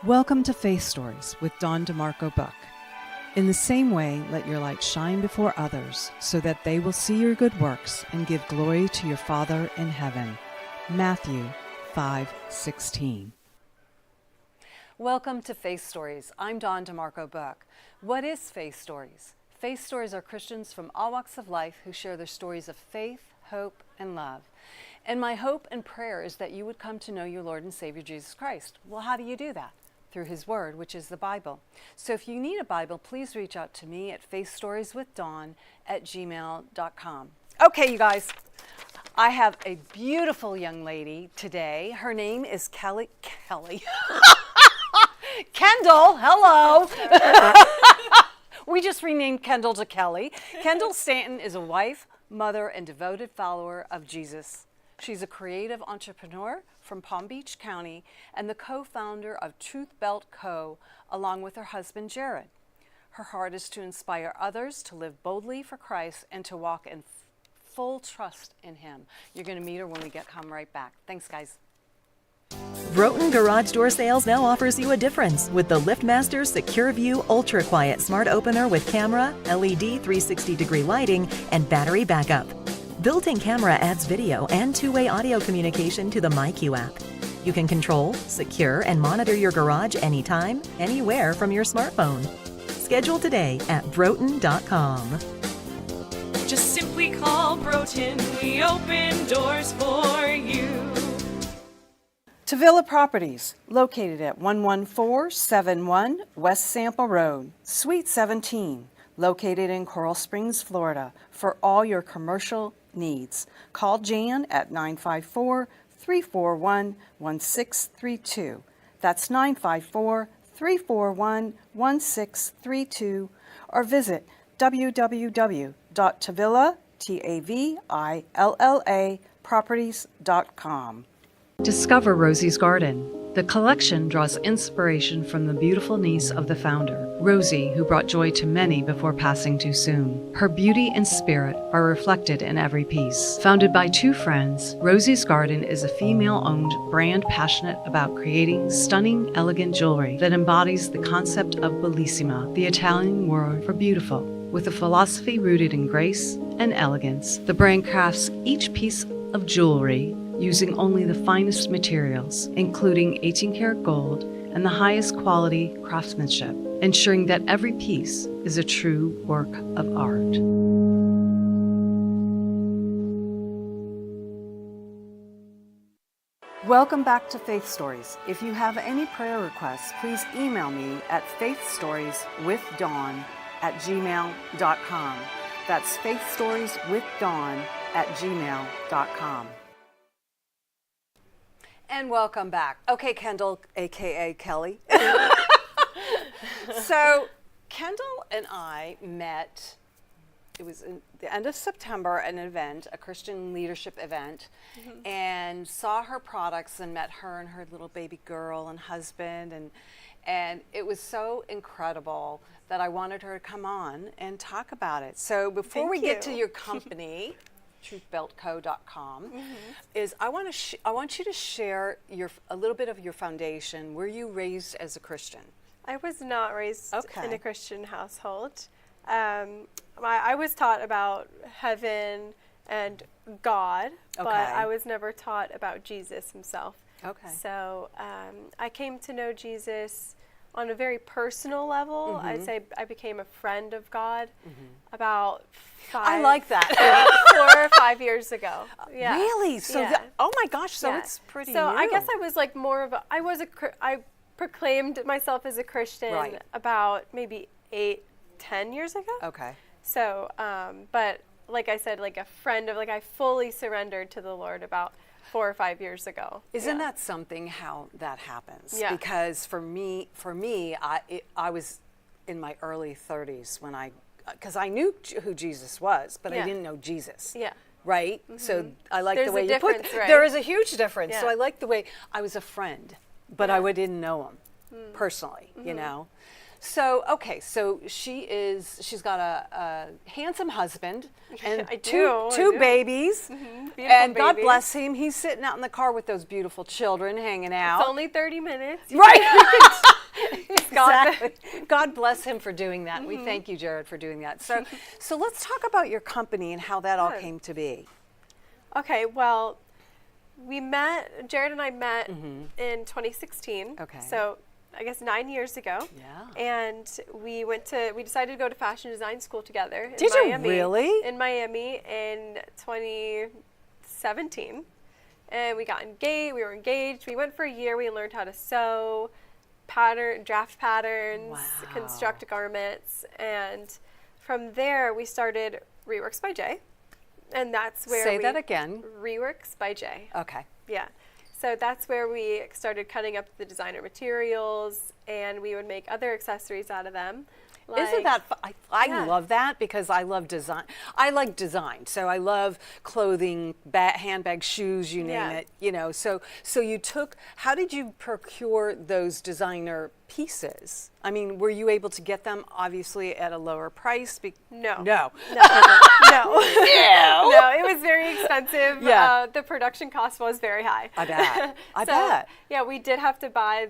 Welcome to Faith Stories with Dawn DeMarco Buck. In the same way, let your light shine before others so that they will see your good works and give glory to your Father in heaven. Matthew 5:16. Welcome to Faith Stories. I'm Dawn DeMarco Buck. What is Faith Stories? Faith Stories are Christians from all walks of life who share their stories of faith, hope, and love. And my hope and prayer is that you would come to know your Lord and Savior Jesus Christ. Well, how do you do that? Through His Word, which is the Bible. So if you need a Bible, please reach out to me at faithstorieswithdawn@gmail.com. Okay, you guys, I have a beautiful young lady today. Her name is Kelly. Kendyl, hello. We just renamed Kendyl to Kelly. Kendyl Stanton is a wife, mother, and devoted follower of Jesus. She's a creative entrepreneur from Palm Beach County and the co-founder of Truth Belt Co., along with her husband, Jared. Her heart is to inspire others to live boldly for Christ and to walk in full trust in Him. You're going to meet her when we come right back. Thanks, guys. Broughton Garage Door Sales now offers you a difference with the LiftMaster Secure View Ultra Quiet Smart Opener with camera, LED 360-degree lighting, and battery backup. Built-in camera adds video and two-way audio communication to the MyQ app. You can control, secure, and monitor your garage anytime, anywhere from your smartphone. Schedule today at broughton.com. Just simply call Broughton. We open doors for you. Tavilla Properties, located at 11471 West Sample Road, Suite 17, located in Coral Springs, Florida, for all your commercial needs. Call Jan at 954-341-1632. That's 954-341-1632, or visit www.tavilla.properties.com. Discover Rosie's Garden. The collection draws inspiration from the beautiful niece of the founder, Rosie, who brought joy to many before passing too soon. Her beauty and spirit are reflected in every piece. Founded by two friends, Rosie's Garden is a female-owned brand passionate about creating stunning, elegant jewelry that embodies the concept of bellissima, the Italian word for beautiful. With a philosophy rooted in grace and elegance, the brand crafts each piece of jewelry using only the finest materials, including 18-karat gold and the highest quality craftsmanship, ensuring that every piece is a true work of art. Welcome back to Faith Stories. If you have any prayer requests, please email me at faithstorieswithdawn@gmail.com. That's faithstorieswithdawn@gmail.com. And welcome back. Okay, Kendyl, aka Kelly. So, Kendyl and I met, it was in the end of September, at an event, a Christian leadership event, and saw her products and met her and her little baby girl and husband, and it was so incredible that I wanted her to come on and talk about it. So before we get to your company, truthbeltco.com, is I want you to share a little bit of your foundation. Were you raised as a Christian? I was not raised in a Christian household. I was taught about heaven and God, but I was never taught about Jesus Himself. Okay. So I came to know Jesus on a very personal level. I'd say I became a friend of God about 4 or 5 years ago. Yeah. Really? So, oh my gosh, so it's pretty new. I guess I was like I proclaimed myself as a Christian about maybe 8-10 years ago. Okay. So, but like I said, like a friend of, like I fully surrendered to the Lord about 4 or 5 years ago. Isn't that something how that happens? Yeah. Because for me, I was in my early 30s when because I knew who Jesus was, but I didn't know Jesus. Yeah. Right? So I like the way you put it. Right? There is a huge difference. Yeah. So I like the way I was a friend, but I didn't know him personally, you know? So, okay, so she's got a handsome husband and I two do. babies. Beautiful And God babies. bless him. He's sitting out in the car with those beautiful children hanging out. It's only 30 minutes. Right. God. Exactly. God bless him for doing that. We thank you, Jared, for doing that. So let's talk about your company and how that all Sure. came to be. Okay, well, Jared and I met in 2016. Okay. So I guess 9 years ago. Yeah. And we decided to go to fashion design school together in Did you Miami. really? In Miami in 2017. And we got engaged, we were engaged. We went for a year, we learned how to sew, draft patterns, Wow. construct garments. And from there, we started Reworks by Jay. And that's where Say that again. Reworks by Jay. Okay. Yeah. So that's where we started cutting up the designer materials, and we would make other accessories out of them. Isn't that I Yeah. love that because I love design. I like design, so I love clothing, handbags, shoes, you name Yeah. it. You know, so how did you procure those designer pieces? I mean, were you able to get them obviously at a lower price? No. No. No. No, it was very expensive. Yeah. The production cost was very high. I bet. I So, bet. Yeah, we did have to buy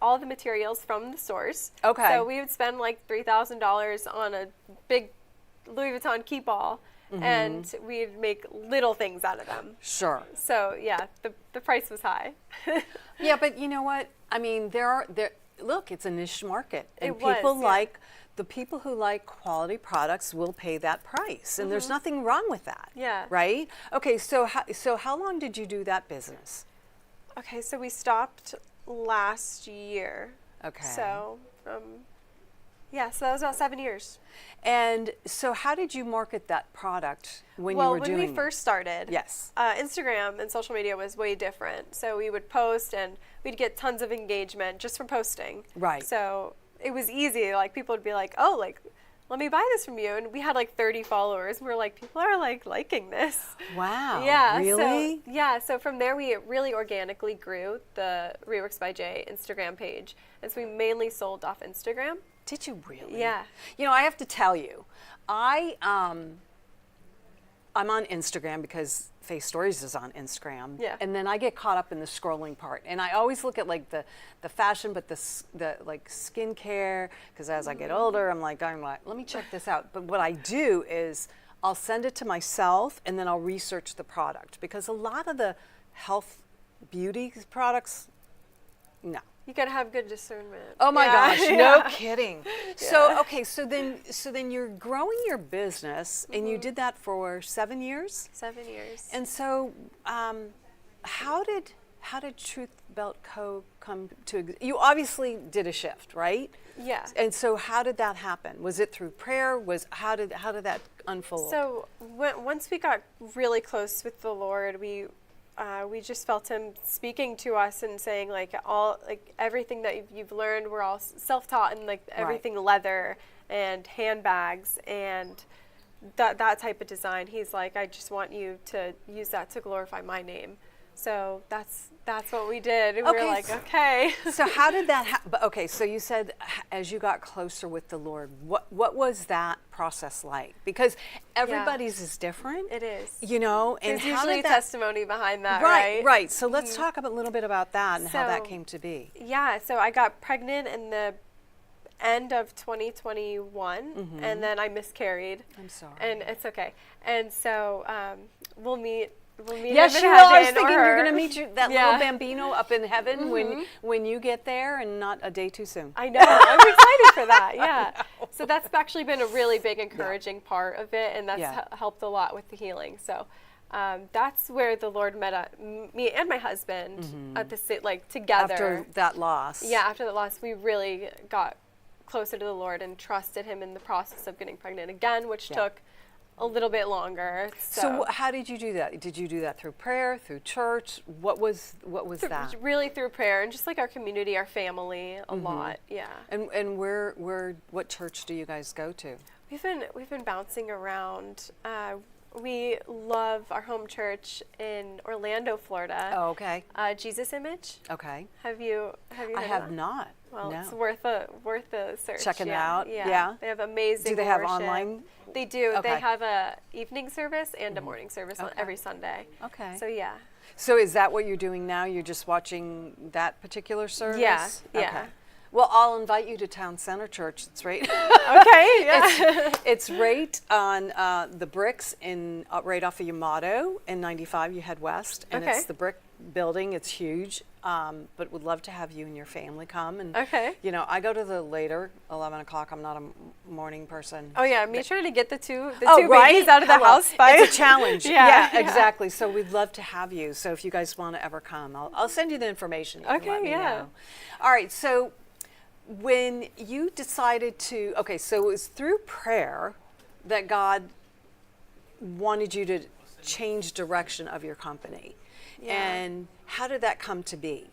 all the materials from the stores. Okay. So we would spend like $3,000 on a big Louis Vuitton key ball, and we'd make little things out of them. Sure. So yeah, the price was high. Yeah, but you know what? I mean, look, it's a niche market, and It was, people yeah. the people who like quality products will pay that price, and there's nothing wrong with that. Yeah. Right? Okay, so how long did you do that business? Okay, so we stopped last year. Okay. So, yeah, so that was about 7 years. And so how did you market that product when you Well, were doing when we first started, Yes. Instagram and social media was way different. So we would post and we'd get tons of engagement just from posting. Right. So it was easy. Like people would be like, oh, like, let me buy this from you. And we had like 30 followers. And we're like, people are like liking this. Wow. Yeah. Really? So, yeah. So from there, we really organically grew the Reworks by Jay Instagram page. And so we mainly sold off Instagram. Did you really? Yeah. You know, I have to tell you, I'm on Instagram because Face Stories is on Instagram. Yeah. And then I get caught up in the scrolling part. And I always look at like the fashion, but the like skincare, because as I get older, I'm like, let me check this out. But what I do is I'll send it to myself and then I'll research the product, because a lot of the health beauty products, no. You got to have good discernment. Oh my Yeah. gosh, no kidding. So, okay, so then you're growing your business, and you did that for 7 years? 7 years. And so, how did Truth Belt Co. come to, you obviously did a shift, right? Yeah. And so how did that happen? Was it through prayer? How did that unfold? So once we got really close with the Lord, we just felt Him speaking to us and saying everything that you've learned, we're all self-taught, and like everything leather and handbags and that type of design. He's like, I just want you to use that to glorify my name. So that's what we did. And we were like, okay. So how did that happen? Okay, so you said as you got closer with the Lord, what was that process like? Because everybody's is different. It is. You know, and There's how usually did a that, testimony behind that, right? right? Right. So let's talk a little bit about that and how that So- came to be. Yeah, so I got pregnant in the end of 2021, and then I miscarried. I'm sorry. And it's okay. And so we'll meet Yes, him you in will. I was heaven, thinking or you're her. going to meet that Yeah. little bambino up in heaven when you get there, and not a day too soon. I know. I'm excited for that. Yeah. So that's actually been a really big encouraging part of it, and that's helped a lot with the healing. So that's where the Lord met me and my husband at the together. After that loss. Yeah, after that loss, we really got closer to the Lord and trusted Him in the process of getting pregnant again, which took a little bit longer. So how did you do that? Did you do that through prayer, through church? What was that? Really through prayer and just like our community, our family, a lot. Yeah. And what church do you guys go to? We've been bouncing around. We love our home church in Orlando, Florida. Oh, okay. Jesus Image. Okay. Have you heard I of have that? not. Well, No. it's worth a search. Checking it yeah. out? Yeah. Yeah. They have amazing Do they have worship. online? They do. Okay. They have a evening service and a morning service on Okay. every Sunday. Okay. So yeah. So is that what you're doing now? You're just watching that particular service? Yeah, Okay. yeah. Well, I'll invite you to Town Center Church. It's right. Okay. Yeah. It's right on the bricks in right off of Yamato in 95. You head west, and Okay. it's the brick building. It's huge, but would love to have you and your family come. And Okay. you know, I go to the later 11 o'clock. I'm not a morning person. Oh yeah. Me trying to get the two right? babies out of the Hello. house by It's a challenge. Yeah. Exactly. So we'd love to have you. So if you guys want to ever come, I'll send you the information. You can Okay, let me yeah. know. All right. So when you decided to, okay, so it was through prayer that God wanted you to change direction of your company. Yeah. And how did that come to be?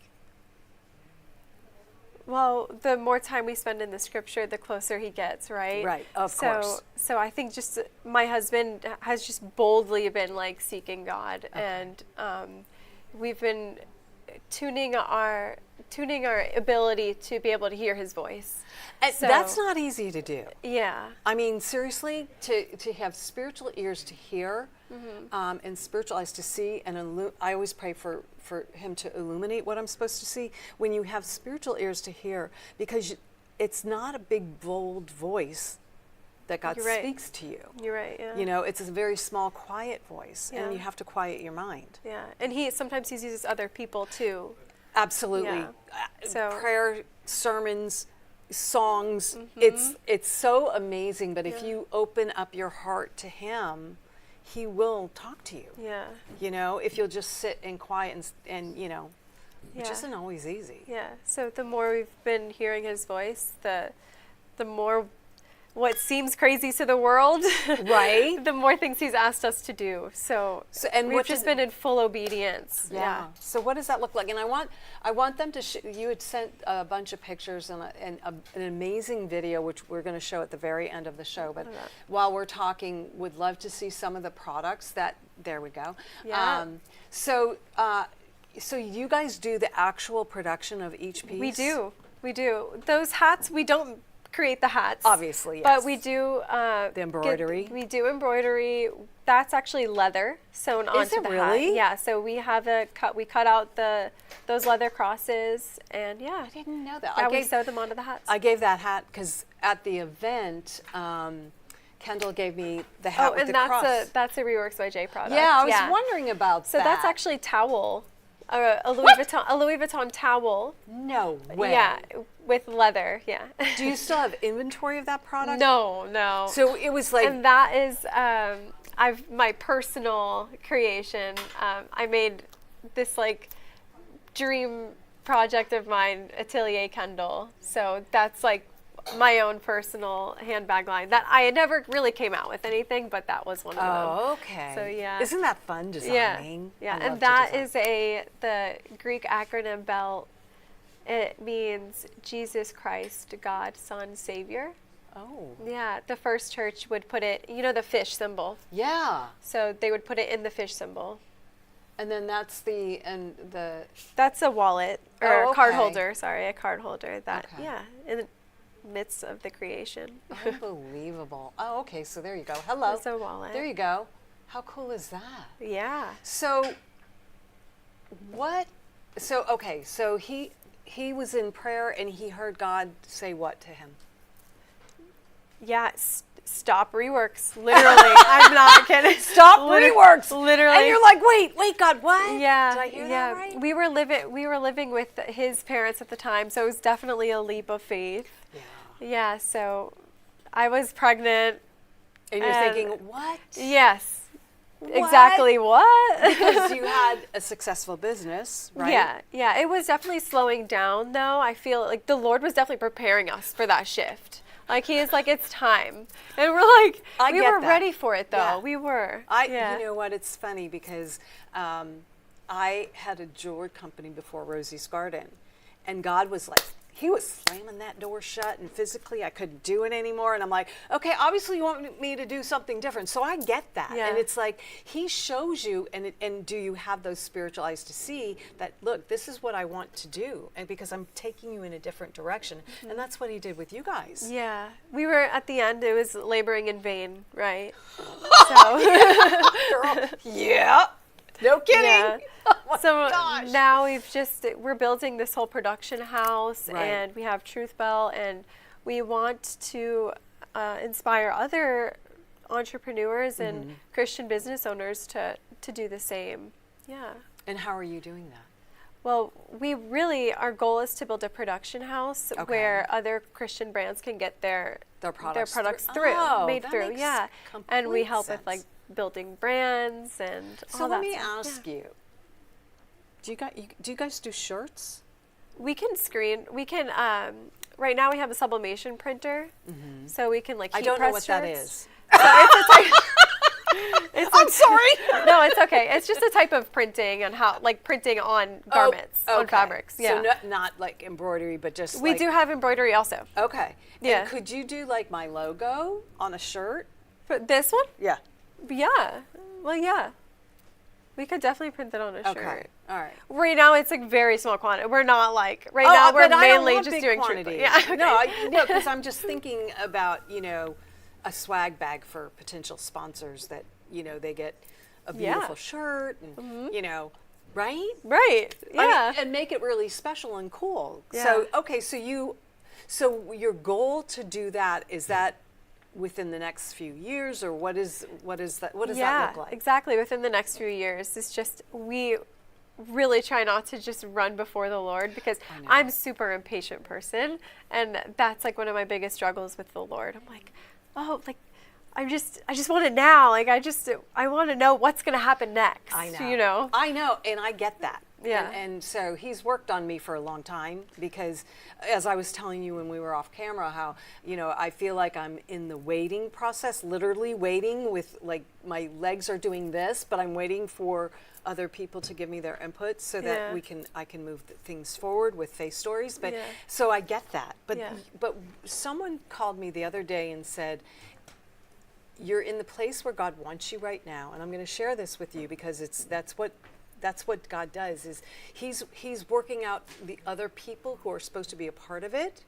Well, the more time we spend in the scripture, the closer he gets, right? Right, of course. So I think just my husband has just boldly been like seeking God, and we've been tuning our ability to be able to hear his voice. And So- that's not easy to do. Yeah. I mean, seriously, to have spiritual ears to hear and spiritual eyes to see, and I always pray for him to illuminate what I'm supposed to see. When you have spiritual ears to hear, because it's not a big, bold voice that God You're right. speaks to you. You're right. Yeah. You know, it's a very small, quiet voice, Yeah. and you have to quiet your mind. Yeah. And sometimes he uses other people too. Absolutely. Yeah. So- Prayer, sermons, songs, it's so amazing, but if you open up your heart to him, he will talk to you. Yeah. You know, if you'll just sit in quiet and you know, which Yeah. isn't always easy. Yeah. So the more we've been hearing his voice, the more what seems crazy to the world, Right. the more things he's asked us to do. And we've what just does- been in full obedience. Yeah. So what does that look like? And I want them to. You had sent a bunch of pictures and an amazing video, which we're going to show at the very end of the show. But while we're talking, would love to see some of the products that. There we go. Yeah. So you guys do the actual production of each piece? We do. Those hats, we don't create the hats. Obviously, yes. But we do The embroidery? we do embroidery. That's actually leather sewn onto it the really? hat. Yeah. So we have we cut out those leather crosses, and yeah. I didn't know that. Yeah, we sew them onto the hats. I gave that hat because at the event, Kendyl gave me the hat with and the that's cross. that's a Reworks by Jay product. Yeah, I was wondering about So that. that's actually towel, a Louis Vuitton towel. No way. Yeah, with leather. Yeah. Do you still have inventory of that product? No. So it was like, And that is my personal creation. I made this like dream project of mine, Atelier Kendyl. So that's like my own personal handbag line that I never really came out with anything, but that was one of them. oh, okay. So yeah. Isn't that fun designing? Yeah, I love and to that design. is the Greek acronym belt. It means Jesus Christ, God, Son, Savior. Oh. Yeah, the first church would put it, the fish symbol. Yeah. So they would put it in the fish symbol. And then that's the. That's a wallet or Oh, a card okay. holder. Sorry, a card holder. That Okay. yeah, in the midst of the creation. Unbelievable. Oh, okay. So there you go. Hello. It's a wallet. There you go. How cool is that? Yeah. So what? So okay. So he was in prayer and he heard God say what to him? Yeah. Stop Reworks. Literally, I'm not kidding. Stop Reworks. Literally. And you're like, wait, God, what? Yeah, Did I hear yeah. that right? We were living with his parents at the time, so it was definitely a leap of faith. Yeah. Yeah, so I was pregnant. And you're And- thinking, what? Yes. Exactly what? Because you had a successful business, right? Yeah. It was definitely slowing down though. I feel like the Lord was definitely preparing us for that shift. Like he is like, it's time. And we're like, we get were that. ready for it though. Yeah. We were. You know what? It's funny because I had a jewelry company before Rosie's Garden, and God was like, he was slamming that door shut, and physically I couldn't do it anymore. And I'm like, okay, obviously you want me to do something different. So I get that. Yeah. And it's like, he shows you, and do you have those spiritual eyes to see that, look, this is what I want to do. And because I'm taking you in a different direction. Mm-hmm. And that's what he did with you guys. Yeah. We were at the end, it was laboring in vain, right? So, Girl, yeah. No kidding. yeah. Oh my So gosh. now we're building this whole production house, Right. and we have Truth Bell, and we want to inspire other entrepreneurs and Christian business owners to do the same. Yeah. And how are you doing that? Well, our goal is to build a production house where other Christian brands can get their products through, Oh, made that through, makes yeah. And we complete help with sense. like building brands and So all let that me stuff. ask you, do you guys do shirts? We can screen. We can. Right now we have a sublimation printer, so we can like. I heat don't know press what that shirts. is. So it's a type. I'm sorry. No, it's okay. It's just a type of printing and how like printing on garments, on fabrics. Yeah. So not like embroidery, but just We do have embroidery also. Okay. Yeah. And could you do like my logo on a shirt? But this one? Yeah. Yeah. Well, yeah. We could definitely print it on a shirt. Okay. All right. Right now, it's like very small quantity. We're not like Oh, now. We're but I don't mainly want just big doing quantity. Yeah. Okay. No, because I'm just thinking about a swag bag for potential sponsors that they get a beautiful shirt and right. Right. Yeah. I mean, and make it really special and cool. Yeah. So okay, so your goal to do that, is that within the next few years, or what does that look like? Exactly. Within the next few years, it's just we really try not to just run before the Lord, because I'm a super impatient person, and that's like one of my biggest struggles with the Lord. I'm like, oh, like I just want it now. Like I want to know what's going to happen next. I know. I know, and I get that. Yeah. And so he's worked on me for a long time, because as I was telling you when we were off camera, how, I feel like I'm in the waiting process, literally waiting with like my legs are doing this, but I'm waiting for other people to give me their input so that I can move things forward with Faith Stories. But so I get that. But but someone called me the other day and said, you're in the place where God wants you right now, and I'm going to share this with you because that's what God does, is he's working out the other people who are supposed to be a part of it,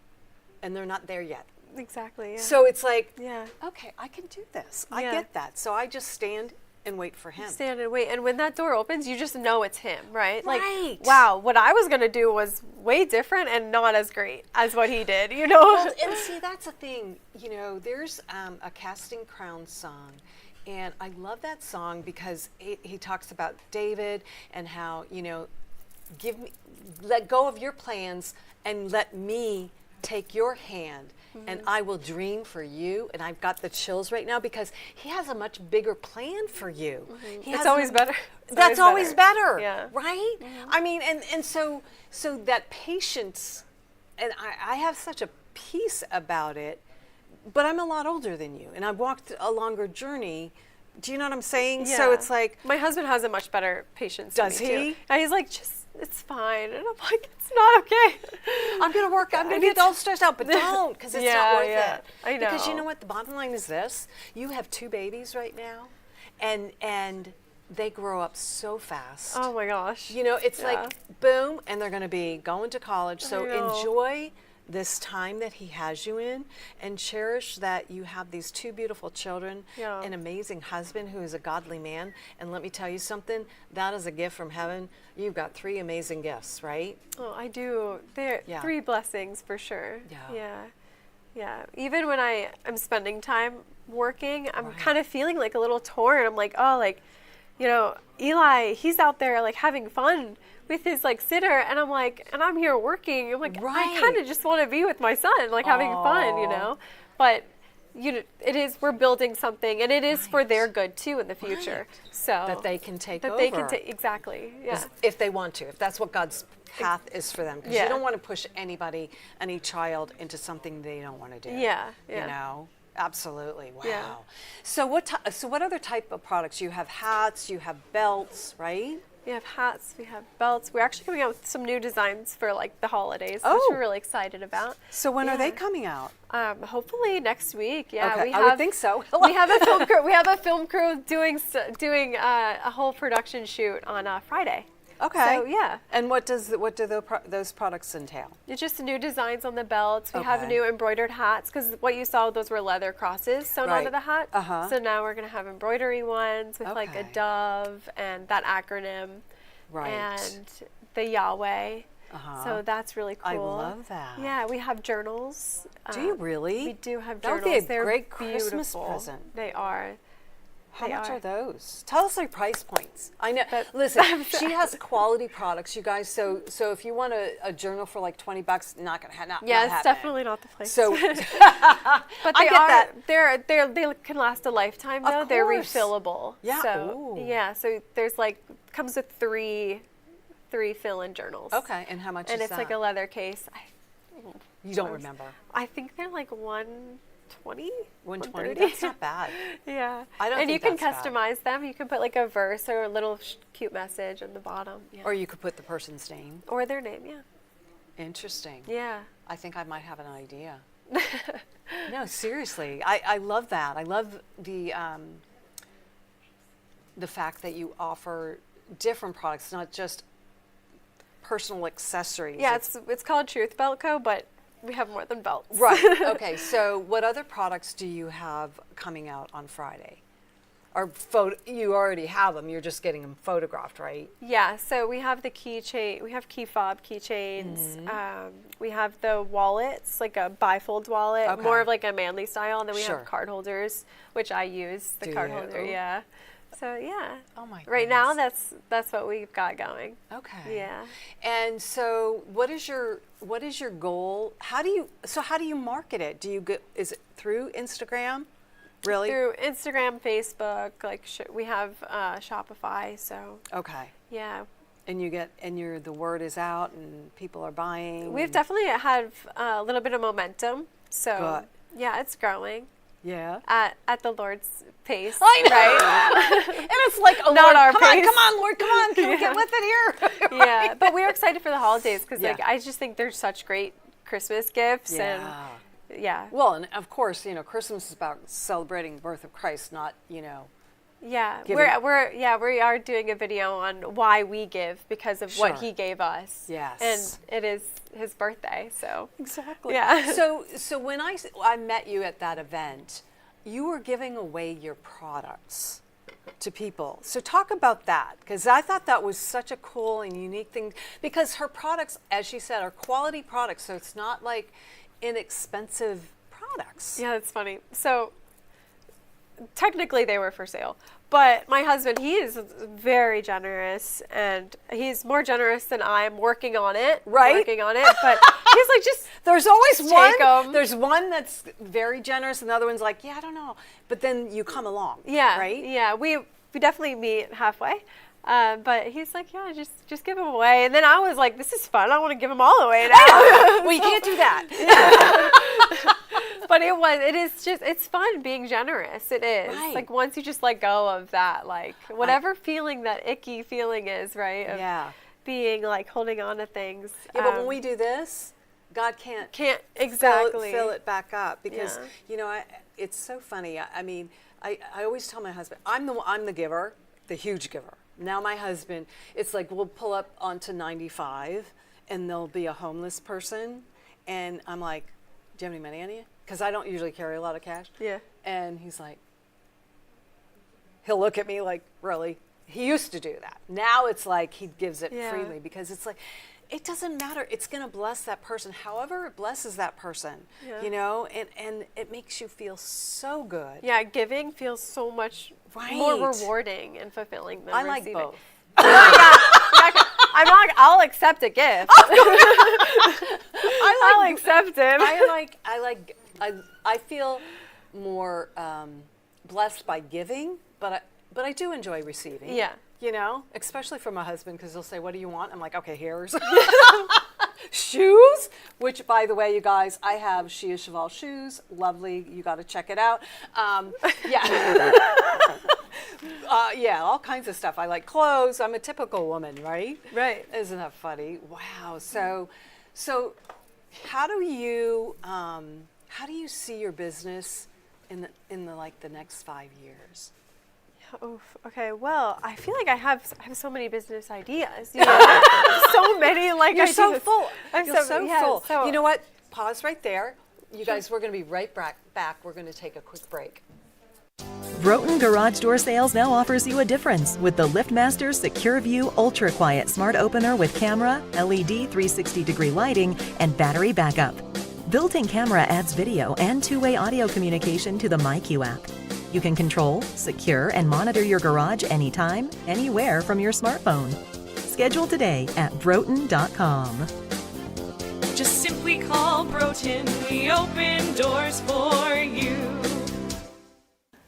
and they're not there yet. Exactly. Yeah. So it's like, okay, I can do this. I get that. So I just stand and wait for him. Stand and wait. And when that door opens, you just know it's him, right? Right. Like, wow, what I was going to do was way different and not as great as what he did, Well, and see, that's the thing. There's a Casting Crowns song. And I love that song because he talks about David and how, let go of your plans and let me take your hand, and I will dream for you. And I've got the chills right now because he has a much bigger plan for you. It's always better. That's always better. Yeah. Right? I mean, and so that patience, and I have such a peace about it. But I'm a lot older than you, and I've walked a longer journey. Do you know what I'm saying? Yeah. So it's like, my husband has a much better patience. Does than me, he? Too. And he's like, it's fine. And I'm like, it's not okay. I'm gonna get all stressed out, but don't, because it's not worth it. I know. Because you know what? The bottom line is this: you have 2 babies right now, and they grow up so fast. Oh my gosh. It's like boom, and they're gonna be going to college. So I know. enjoy this time that he has you in, and cherish that you have these 2 beautiful children, an amazing husband who is a godly man. And let me tell you something, that is a gift from heaven. You've got 3 amazing gifts, right? Oh, I do. They're 3 blessings for sure. Yeah. Even when I'm spending time working, I'm kind of feeling like a little torn. I'm like, oh, like, Eli, he's out there like having fun with his like sitter, and I'm like, and I'm here working. I'm like, I kind of just want to be with my son, like having fun, But we're building something, and it is for their good too in the future. So that they can take over. They can take exactly. Yeah. If they want to, if that's what God's path is for them, because you don't want to push any child into something they don't want to do. Yeah. Absolutely. Wow. Yeah. So what other type of products? You have hats, you have belts, right? We have hats, we have belts. We're actually coming out with some new designs for like the holidays, Oh. which we're really excited about. So when are they Yeah. coming out? Hopefully next week. Yeah, Okay, we I have, would think so. we have a film crew. We have a film crew doing a whole production shoot on Friday. Okay. So yeah, And what do those products entail? it's just new designs on the belts. We have Okay. new embroidered hats because what you saw, those were leather crosses sewn Right. onto the hat. Uh-huh. So now we're gonna have embroidery ones with like a Okay. dove and that acronym. Right. And the Yahweh. Uh-huh. So that's really cool. I love that. Yeah, we have journals. Do you really? We do have That would journals. be a They're great Christmas beautiful. present. They are. How They much are. are those? Tell us their price points. I know. That- Listen, she has quality products, you guys. So if you want a journal for like $20, not gonna have. Yeah, not it's happening. definitely not the place. So, but I they get are. that. They can last a lifetime though. Of They're course. refillable. Yeah, So ooh. yeah. So there's like comes with three fill-in journals. okay, and how much And is it's that? like a leather case. You don't remember. I think they're like 120. 120. 130. That's not bad. Yeah. I don't And think you can that's bad. customize them. You can put like a verse or a little cute message on the bottom. Yeah. Or you could put the person's name. Or their name, yeah. Interesting. Yeah. I think I might have an idea. No, seriously, I love that. I love the fact that you offer different products, not just personal accessories. Yeah, it's called Truth Belt Co., but we have more than belts. Right. Okay. So, what other products do you have coming out on Friday? Or you already have them. You're just getting them photographed, right? Yeah, so we have the keychain, we have key fob keychains, Mm-hmm. we have the wallets, like a bifold wallet, Okay. more of like a manly style, and then we Sure. have card holders, which I use, the Do card you? holder, yeah. So yeah. Oh my Right now, goodness. that's what we've got going. Okay. Yeah. And so, what is your goal? How do you market it? Is it through Instagram? Really? Through Instagram, Facebook, like we have Shopify, so Okay. yeah. And the word is out and people are buying. We've definitely had a little bit of momentum, so yeah, it's growing Yeah. at the Lord's pace. I know. Right? And it's like, oh, Not Lord, our come on, pace. come on, Lord, come on, can we get with it here? Yeah, but we're excited for the holidays because Yeah. like I just think they're such great Christmas gifts Yeah. and yeah. Well, and of course, Christmas is about celebrating the birth of Christ, not, Yeah, giving- we are doing a video on why we give because of what Sure. He gave us. Yes. And it is His birthday, so Exactly. Yeah. So when I met you at that event, you were giving away your products to people. So talk about that, because I thought that was such a cool and unique thing, because her products, as she said, are quality products, so it's not like inexpensive products. Yeah, that's funny. So technically they were for sale, but my husband, he is very generous, and he's more generous than I'm working on it. Right. Working on it, but he's like, just There's always Take one. 'em. There's one that's very generous, and the other one's like, yeah, I don't know. But then you come along. yeah, Right. Yeah, we definitely meet halfway. But he's like, yeah, just give them away. And then I was like, this is fun. I want to give them all away now. Well, you can't do that. But it's fun being generous. It is. Right. Like once you just let go of that, like whatever feeling that icky feeling is, right? Of Yeah. being like holding on to things. Yeah, but when we do this, God can't exactly fill it back up, because Yeah. it's so funny. I mean, I always tell my husband, I'm the giver, the huge giver. Now my husband, it's like we'll pull up onto 95 and there'll be a homeless person, and I'm like, do you have any money on you? Because I don't usually carry a lot of cash. Yeah. And he's like, he'll look at me like, really? He used to do that. Now it's like he gives it Yeah. freely, because it's like, it doesn't matter. It's going to bless that person, however it blesses that person, Yeah. and it makes you feel so good. Yeah, giving feels so much more Right. rewarding and fulfilling than I like receiving. both. I'll accept a gift. I'll accept it. I feel more blessed by giving, but I do enjoy receiving. Yeah. Especially from my husband, because he'll say, "What do you want?" I'm like, "Okay, here's shoes." Which, by the way, you guys, I have She is Cheval shoes. Lovely. You got to check it out. Yeah. Yeah, all kinds of stuff. I like clothes. I'm a typical woman, right? Right. Isn't that funny? Wow. So how do you see your business in the like the next 5 years? Oof. Okay. Well, I feel like I have so many business ideas. You know? So many like You're ideas. so full. I'm You're so yeah, full. so- You know what? Pause right there. You guys, we're going to be right back. We're going to take a quick break. Broughton Garage Door Sales now offers you a difference with the LiftMaster Secure View Ultra Quiet Smart Opener with camera, LED 360-degree lighting, and battery backup. Built-in camera adds video and two-way audio communication to the MyQ app. You can control, secure, and monitor your garage anytime, anywhere from your smartphone. Schedule today at broughton.com. Just simply call Broughton. We open doors for you.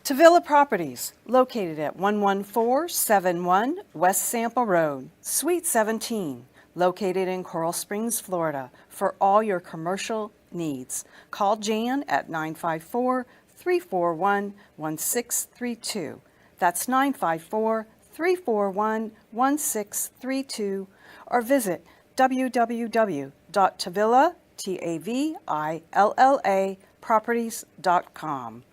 Tavilla Properties, located at 11471 West Sample Road, Suite 17, located in Coral Springs, Florida, for all your commercial needs. Call Jan at 954-341-1632. That's 954-341-1632, or visit www.tavilla.properties.com.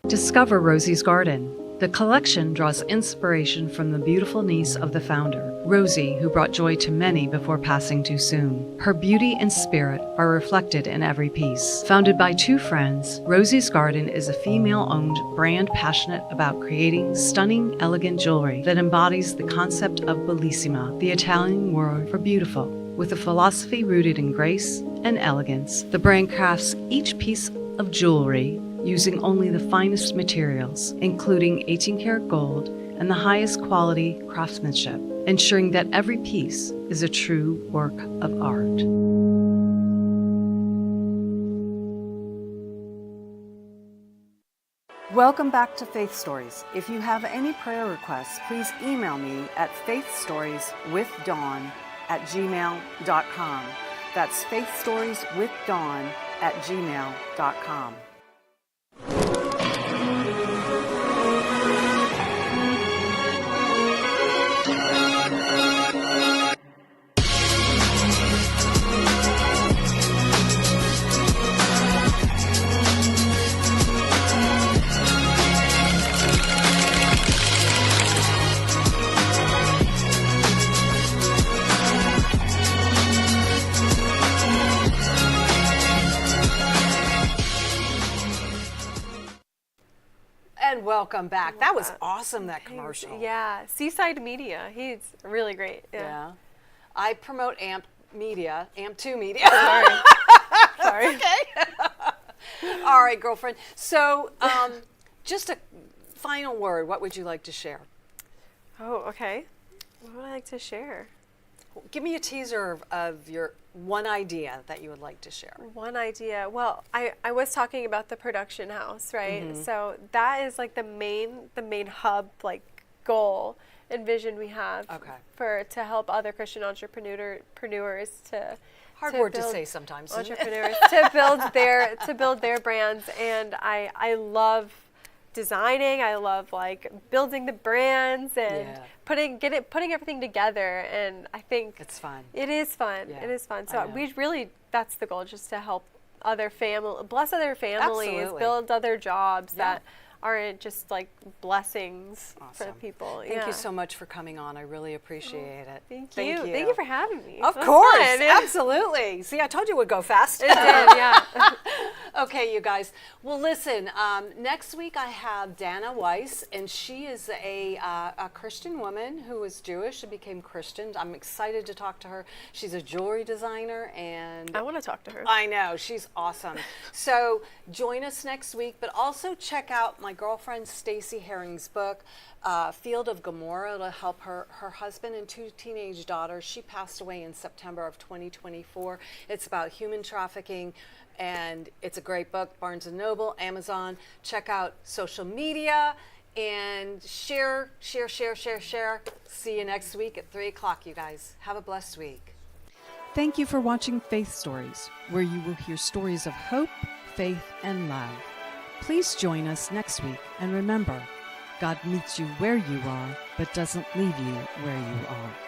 Discover Rosie's Garden. The collection draws inspiration from the beautiful niece of the founder, Rosie, who brought joy to many before passing too soon. Her beauty and spirit are reflected in every piece. Founded by two friends, Rosie's Garden is a female-owned brand passionate about creating stunning, elegant jewelry that embodies the concept of bellissima, the Italian word for beautiful. With a philosophy rooted in grace and elegance, the brand crafts each piece of jewelry using only the finest materials, including 18-karat gold and the highest quality craftsmanship, ensuring that every piece is a true work of art. Welcome back to Faith Stories. If you have any prayer requests, please email me at faithstorieswithdawn@gmail.com. That's faithstorieswithdawn@gmail.com. And welcome back. That was awesome, that commercial. Yeah, Seaside Media. He's really great. Yeah. I promote AMP Media, AMP2 Media. Sorry. Sorry. Okay. All right, girlfriend. So, just a final word. What would you like to share? Oh, okay. What would I like to share? Give me a teaser of your one idea that you would like to share. One idea. Well, I was talking about the production house, right? Mm-hmm. So that is like the main hub, like goal and vision we have to help other Christian entrepreneurs to Hard to word to build say sometimes. entrepreneurs to build their brands, and I love designing. I love like building the brands and putting everything together, and I think It's fun. It is fun. Yeah, It is fun. I So know. we really, that's the goal, just to help bless other families, Absolutely. build other jobs Yeah. that aren't just like blessings for Awesome. people. Thank you so much for coming on. I really appreciate it. Thank you. Thank you for having me. Of It was course, fun. absolutely. See, I told you it would go fast. It did, yeah. Okay, you guys. Well, listen, next week I have Dana Weiss, and she is a Christian woman who was Jewish and became Christian. I'm excited to talk to her. She's a jewelry designer, and I want to talk to her. I know, she's awesome. So join us next week, but also check out my girlfriend Stacy Herring's book, Field of Gomorrah. It'll help her husband and two teenage daughters. She passed away in September of 2024. It's about human trafficking, and it's a great book. Barnes & Noble, Amazon. Check out social media and share. See you next week at 3 o'clock, you guys. Have a blessed week. Thank you for watching Faith Stories, where you will hear stories of hope, faith, and love. Please join us next week, and remember, God meets you where you are but doesn't leave you where you are.